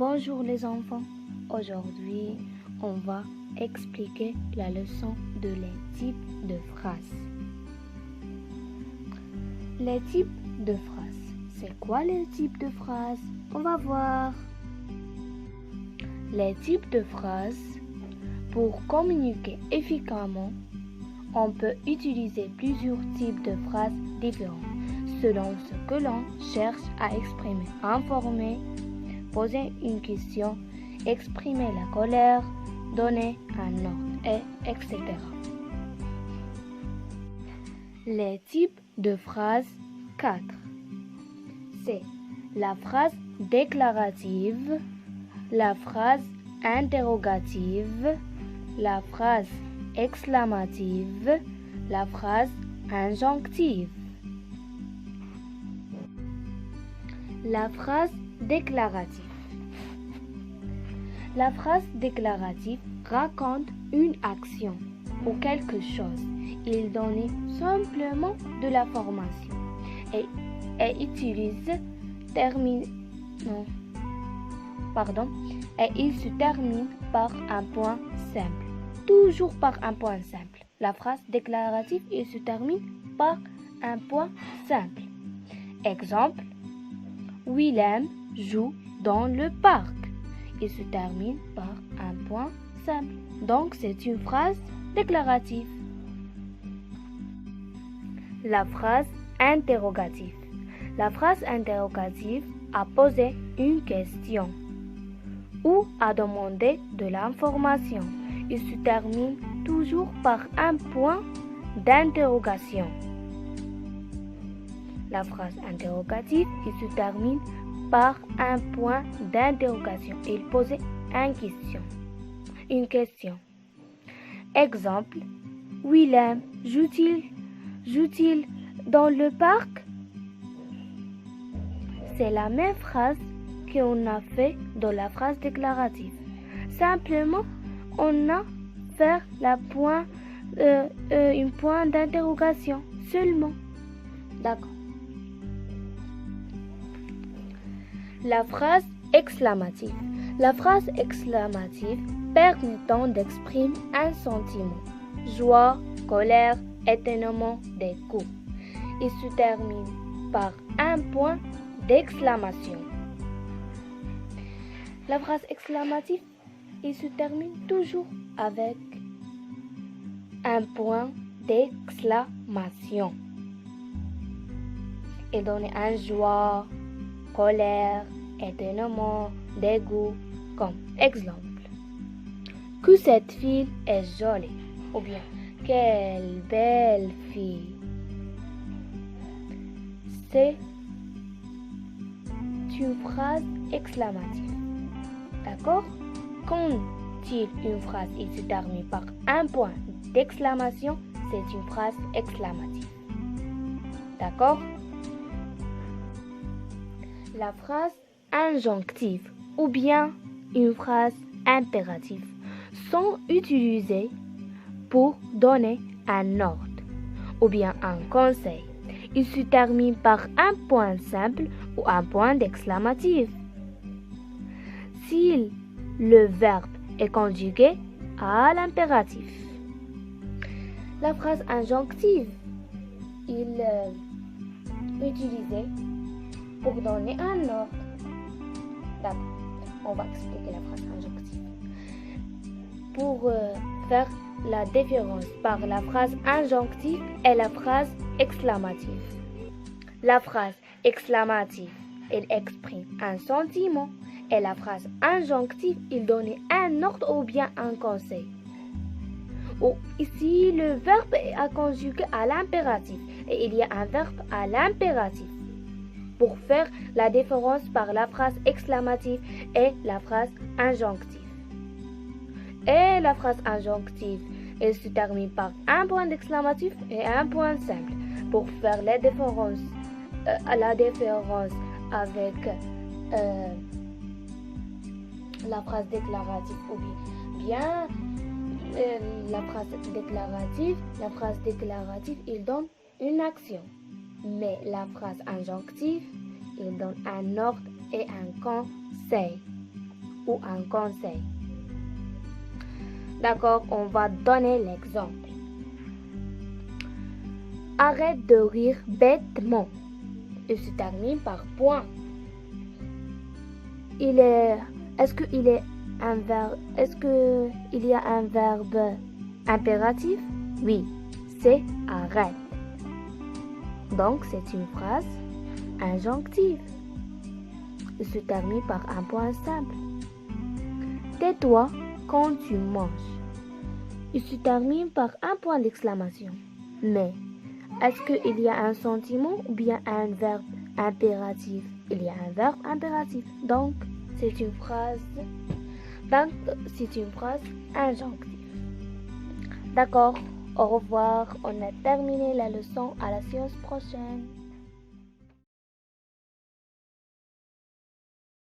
Bonjour les enfants, aujourd'hui on va expliquer la leçon de les types de phrases. Les types de phrases, c'est quoi les types de phrases? On va voir. Les types de phrases, pour communiquer efficacement, on peut utiliser plusieurs types de phrases différents selon ce que l'on cherche à exprimer, informer, poser une question, exprimer la colère, donner un ordre, etc. Les types de phrases 4. C'est la phrase déclarative, la phrase interrogative, la phrase exclamative, la phrase injonctive. La phrase déclarative. La phrase déclarative raconte une action ou quelque chose. Il donne simplement de la formation et il se termine par un point simple. Toujours par un point simple. La phrase déclarative, il se termine par un point simple. Exemple, Willem joue dans le parc. Il se termine par un point simple. Donc, c'est une phrase déclarative. La phrase interrogative. La phrase interrogative a posé une question ou a demandé de l'information. Il se termine toujours par un point d'interrogation. La phrase interrogative, il se termine par un point d'interrogation. Il pose une question. Exemple, Willem joue-t-il dans le parc? C'est la même phrase qu'on a fait dans la phrase déclarative. Simplement, on a fait un point d'interrogation seulement. D'accord. La phrase exclamative. La phrase exclamative permettant d'exprimer un sentiment, joie, colère, étonnement, dégoût. Il se termine par un point d'exclamation. La phrase exclamative, il se termine toujours avec un point d'exclamation. Il donne un joie, colère, étonnement, dégoût, comme exemple. Que cette fille est jolie, ou bien quelle belle fille. C'est une phrase exclamative. D'accord? Quand une phrase se termine par un point d'exclamation, c'est une phrase exclamative. D'accord? La phrase injonctive ou bien une phrase impérative sont utilisées pour donner un ordre ou bien un conseil. Il se termine par un point simple ou un point d'exclamatif. Si le verbe est conjugué à l'impératif. La phrase injonctive, il est utilisée pour donner un ordre. D'accord, on va expliquer la phrase injonctive. Pour faire la différence par la phrase injonctive et la phrase exclamative. La phrase exclamative, elle exprime un sentiment et la phrase injonctive, il donne un ordre ou bien un conseil. Ou ici, le verbe est conjugué à l'impératif et il y a un verbe à l'impératif. Pour faire la différence par la phrase exclamative et la phrase injonctive. Et la phrase injonctive, elle se termine par un point d'exclamatif et un point simple. Pour faire la différence avec la phrase déclarative ou bien la phrase déclarative, il donne une action. Mais la phrase injonctive, il donne un ordre et un conseil. ou un conseil. D'accord, on va donner l'exemple. Arrête de rire bêtement. Il se termine par point. Est-ce qu'il y a un verbe impératif? Oui, c'est arrête. Donc, c'est une phrase injonctive. Il se termine par un point simple. Tais-toi quand tu manges. Il se termine par un point d'exclamation. Mais, est-ce qu'il y a un sentiment ou bien un verbe impératif? Il y a un verbe impératif. Donc, c'est une phrase injonctive. D'accord, au revoir. On a terminé la leçon. À la séance prochaine.